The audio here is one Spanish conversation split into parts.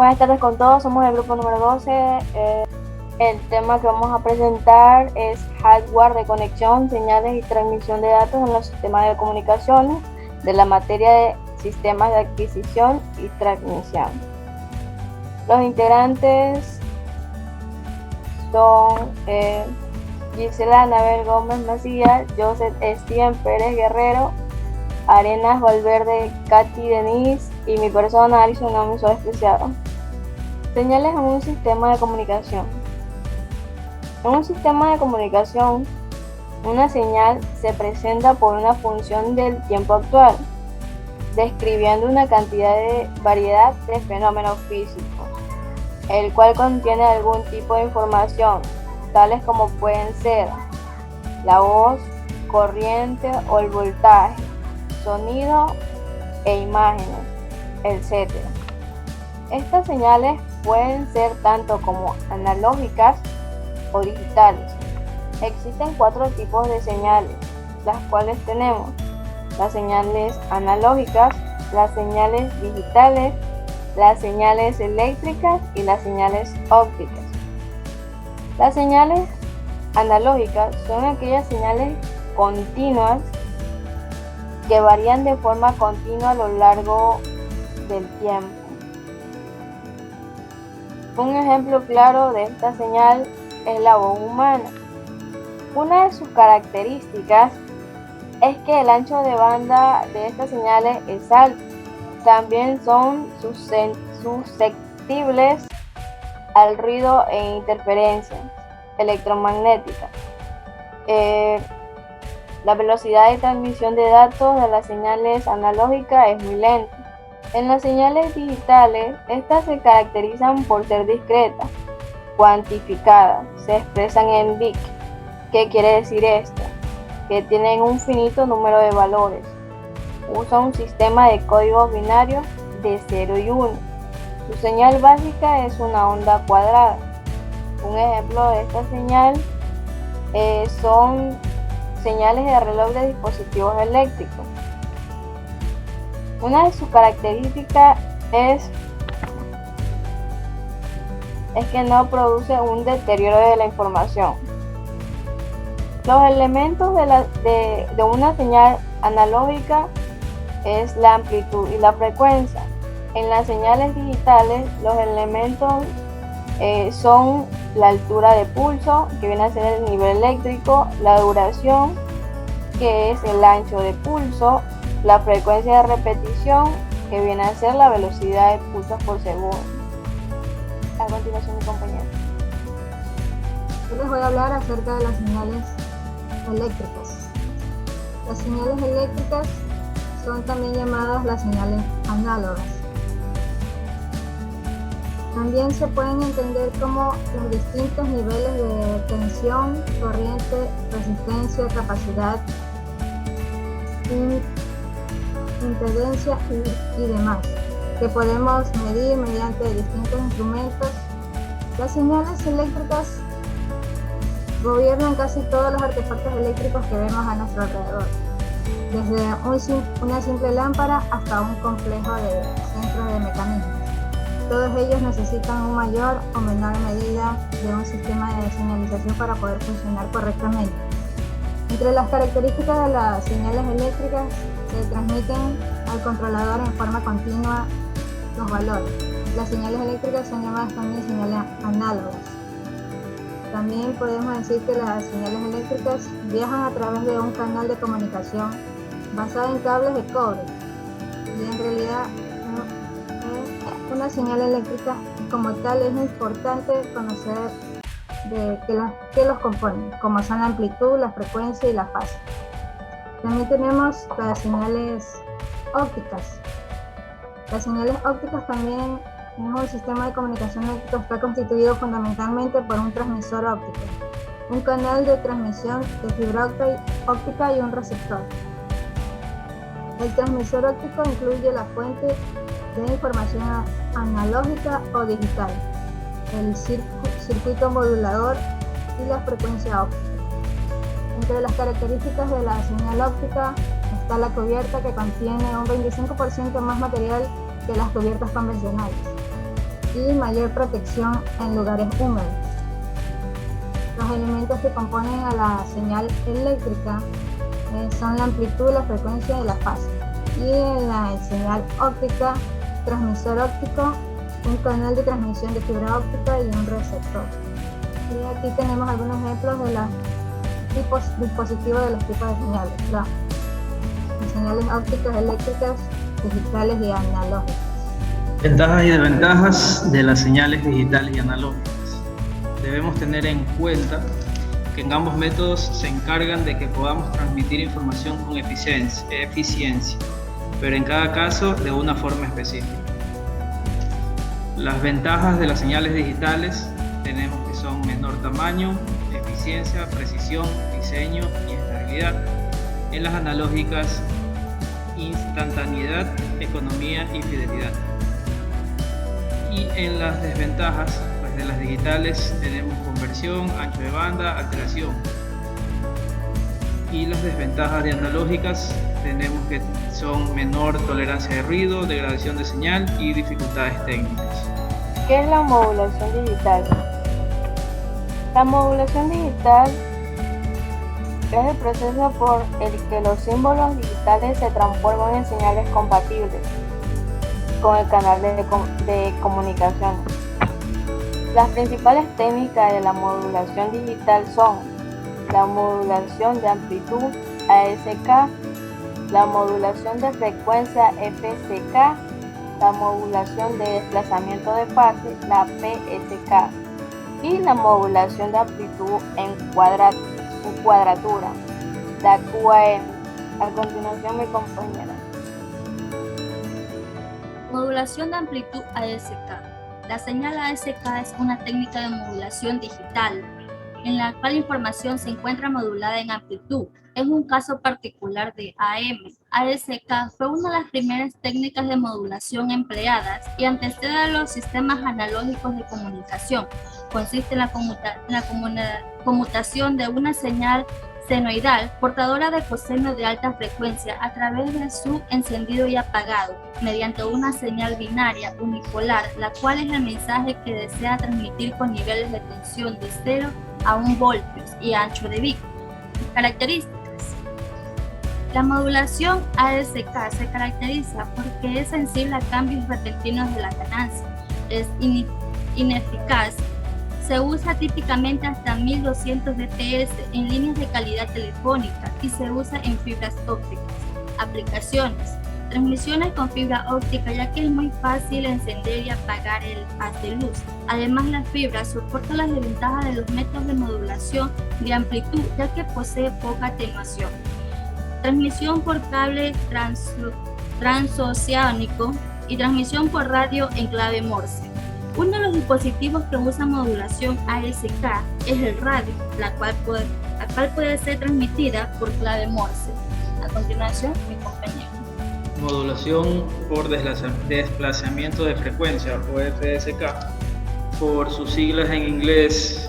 Buenas tardes con todos, somos el grupo número 12. El tema que vamos a presentar es hardware de conexión, señales y transmisión de datos en los sistemas de comunicaciones de la materia de sistemas de adquisición y transmisión. Los integrantes son Gisela Anabel Gómez Macías, Joseph Steven Pérez Guerrero, Arenas Valverde, Katy Denise y mi persona, Alison Naomi Suárez Preciado. Señales en un sistema de comunicación. En un sistema de comunicación, una señal se presenta por una función del tiempo actual, describiendo una variedad de fenómenos físicos, el cual contiene algún tipo de información, tales como pueden ser la voz, corriente o el voltaje, sonido e imágenes, etc. Estas señales pueden ser tanto como analógicas o digitales. Existen 4 tipos de señales, las cuales tenemos las señales analógicas, las señales digitales, las señales eléctricas y las señales ópticas. Las señales analógicas son aquellas señales continuas que varían de forma continua a lo largo del tiempo. Un ejemplo claro de esta señal es la voz humana. Una de sus características es que el ancho de banda de estas señales es alto. También son susceptibles al ruido e interferencias electromagnéticas. La velocidad de transmisión de datos de las señales analógicas es muy lenta. En las señales digitales, estas se caracterizan por ser discretas, cuantificadas, se expresan en bits. ¿Qué quiere decir esto? Que tienen un finito número de valores. Usa un sistema de códigos binarios de 0 y 1. Su señal básica es una onda cuadrada. Un ejemplo de esta señal son señales de reloj de dispositivos eléctricos. Una de sus características es que no produce un deterioro de la información. Los elementos de una señal analógica es la amplitud y la frecuencia. En las señales digitales, los elementos son la altura de pulso, que viene a ser el nivel eléctrico, la duración, que es el ancho de pulso, la frecuencia de repetición, que viene a ser la velocidad de pulsos por segundo. A continuación, mi compañero. Yo les voy a hablar acerca de las señales eléctricas. Las señales eléctricas son también llamadas las señales análogas. También se pueden entender como los distintos niveles de tensión, corriente, resistencia, capacidad, impedancia y demás, que podemos medir mediante distintos instrumentos. Las señales eléctricas gobiernan casi todos los artefactos eléctricos que vemos a nuestro alrededor, desde una simple lámpara hasta un complejo de centros de mecanismos. Todos ellos necesitan una mayor o menor medida de un sistema de señalización para poder funcionar correctamente. Entre las características de las señales eléctricas, se transmiten al controlador en forma continua los valores. Las señales eléctricas son llamadas también señales análogas. También podemos decir que las señales eléctricas viajan a través de un canal de comunicación basado en cables de cobre. Y en realidad, una señal eléctrica como tal es importante conocer qué los componen, como son la amplitud, la frecuencia y la fase. También tenemos las señales ópticas. Las señales ópticas también es un sistema de comunicación óptica que está constituido fundamentalmente por un transmisor óptico, un canal de transmisión de fibra óptica y un receptor. El transmisor óptico incluye la fuente de información analógica o digital, el circuito modulador y la frecuencia óptica. Entre las características de la señal óptica está la cubierta, que contiene un 25% más material que las cubiertas convencionales. y mayor protección en lugares húmedos. Los elementos que componen a la señal eléctrica son la amplitud, la frecuencia y la fase. Y en la señal óptica, transmisor óptico, un canal de transmisión de fibra óptica y un receptor. Y aquí tenemos algunos ejemplos de los dispositivos de los tipos de señales. Las señales ópticas, eléctricas, digitales y analógicas. Ventajas y desventajas de las señales digitales y analógicas. Debemos tener en cuenta que en ambos métodos se encargan de que podamos transmitir información con eficiencia, pero en cada caso de una forma específica. Las ventajas de las señales digitales tenemos que son menor tamaño, eficiencia, precisión, diseño y estabilidad. En las analógicas, instantaneidad, economía y fidelidad. Y en las desventajas, pues de las digitales tenemos conversión, ancho de banda, alteración. Y las desventajas de analógicas tenemos que son menor tolerancia de ruido, degradación de señal y dificultades técnicas. ¿Qué es la modulación digital? La modulación digital es el proceso por el que los símbolos digitales se transforman en señales compatibles con el canal de comunicación. Las principales técnicas de la modulación digital son la modulación de amplitud ASK, la modulación de frecuencia FSK, la modulación de desplazamiento de fase, la PSK, y la modulación de amplitud en cuadratura, la QAM. A continuación, mi compañera. Modulación de amplitud ASK. La señal ASK es una técnica de modulación digital en la cual la información se encuentra modulada en amplitud. Es un caso particular de AM. ASK fue una de las primeras técnicas de modulación empleadas y antecede a los sistemas analógicos de comunicación. Consiste en la conmutación de una señal senoidal portadora de coseno de alta frecuencia a través de su encendido y apagado mediante una señal binaria unipolar, la cual es el mensaje que desea transmitir con niveles de tensión de 0 a 1 voltios y ancho de bit. Características. La modulación ASK se caracteriza porque es sensible a cambios repentinos de la ganancia, es ineficaz, se usa típicamente hasta 1200 dps en líneas de calidad telefónica y se usa en fibras ópticas. Aplicaciones. Transmisiones con fibra óptica, ya que es muy fácil encender y apagar el haz de luz. Además, la fibra soporta las desventajas de los métodos de modulación de amplitud, ya que posee poca atenuación. Transmisión por cable transoceánico y transmisión por radio en clave Morse. Uno de los dispositivos que usa modulación ASK es el radio, la cual puede ser transmitida por clave Morse. A continuación, mi compañero. Modulación por desplazamiento de frecuencia o FSK, por sus siglas en inglés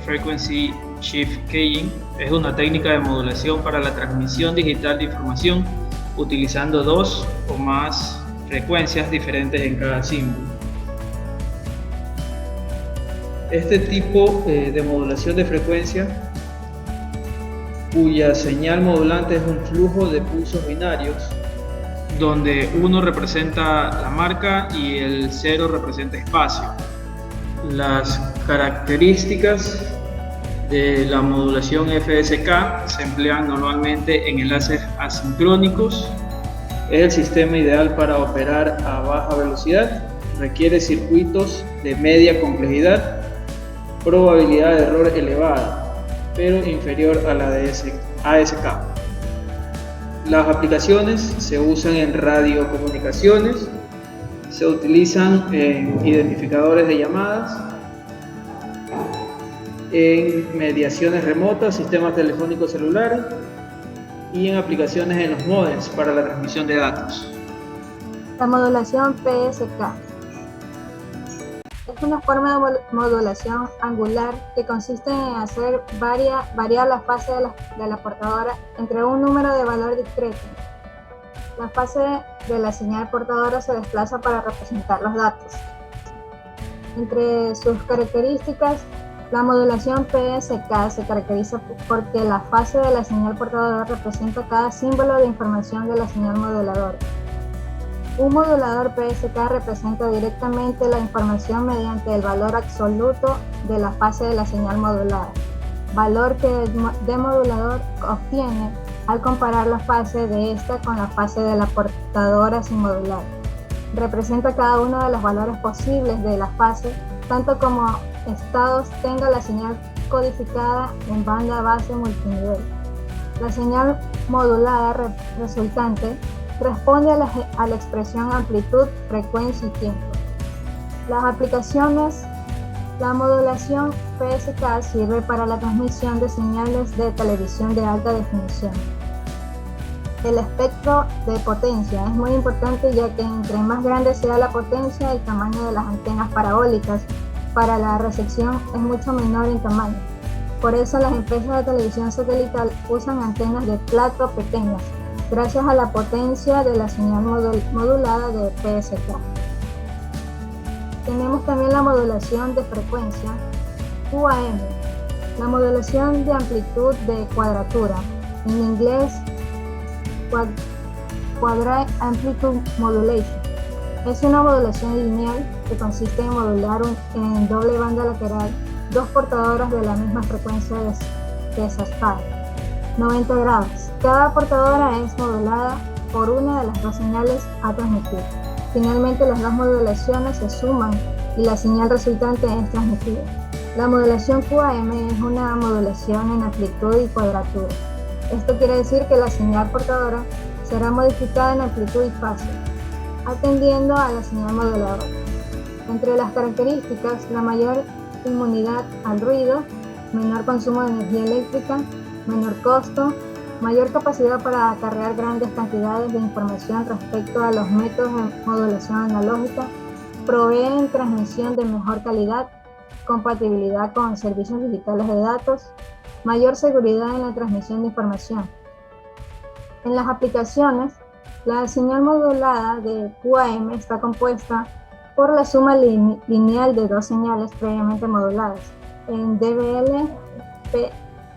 Frequency Shift Keying, es una técnica de modulación para la transmisión digital de información utilizando dos o más frecuencias diferentes en cada símbolo. Este tipo de modulación de frecuencia, cuya señal modulante es un flujo de pulsos binarios, donde 1 representa la marca y el 0 representa espacio. Las características de la modulación FSK se emplean normalmente en enlaces asincrónicos. Es el sistema ideal para operar a baja velocidad. Requiere circuitos de media complejidad, probabilidad de error elevada, pero inferior a la de ASK. Las aplicaciones se usan en radiocomunicaciones, se utilizan en identificadores de llamadas, en mediaciones remotas, sistemas telefónicos celulares y en aplicaciones en los módems para la transmisión de datos. La modulación PSK es una forma de modulación angular que consiste en hacer variar la fase de la portadora entre un número de valor discreto. La fase de la señal portadora se desplaza para representar los datos. Entre sus características, la modulación PSK se caracteriza porque la fase de la señal portadora representa cada símbolo de información de la señal moduladora. Un modulador PSK representa directamente la información mediante el valor absoluto de la fase de la señal modulada, valor que el demodulador obtiene al comparar la fase de esta con la fase de la portadora sin modular. Representa cada uno de los valores posibles de la fase, tanto como estados tenga la señal codificada en banda base multinivel. La señal modulada resultante responde a la expresión amplitud, frecuencia y tiempo. Las aplicaciones. La modulación PSK sirve para la transmisión de señales de televisión de alta definición. El espectro de potencia es muy importante, ya que entre más grande sea la potencia, el tamaño de las antenas parabólicas para la recepción es mucho menor en tamaño. Por eso las empresas de televisión satelital usan antenas de plato pequeñas, gracias a la potencia de la señal modulada de PSK. Tenemos también la modulación de frecuencia, QAM, la modulación de amplitud de cuadratura, en inglés Quadrant Amplitude Modulation. Es una modulación lineal que consiste en modular en doble banda lateral dos portadoras de la misma frecuencia de desfase, 90 grados. Cada portadora es modulada por una de las dos señales a transmitir. Finalmente, las dos modulaciones se suman y la señal resultante es transmitida. La modulación QAM es una modulación en amplitud y cuadratura. Esto quiere decir que la señal portadora será modificada en amplitud y fase, atendiendo a la señal moduladora. Entre las características, la mayor inmunidad al ruido, menor consumo de energía eléctrica, menor costo, mayor capacidad para acarrear grandes cantidades de información respecto a los métodos de modulación analógica, proveen transmisión de mejor calidad, compatibilidad con servicios digitales de datos, mayor seguridad en la transmisión de información. En las aplicaciones, la señal modulada de QAM está compuesta por la suma lineal de dos señales previamente moduladas, en DBL,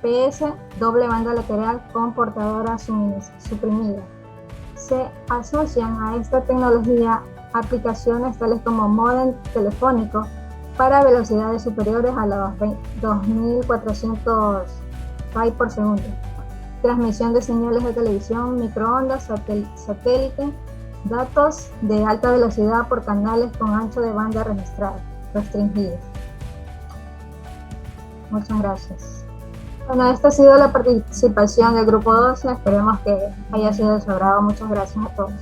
PS, doble banda lateral con portadora suprimida. Se asocian a esta tecnología aplicaciones tales como módem telefónico para velocidades superiores a los 2400 bytes por segundo, transmisión de señales de televisión, microondas, satélite, datos de alta velocidad por canales con ancho de banda restringido. Muchas gracias. Bueno, esta ha sido la participación del grupo 12, esperemos que haya sido de su agrado. Muchas gracias a todos.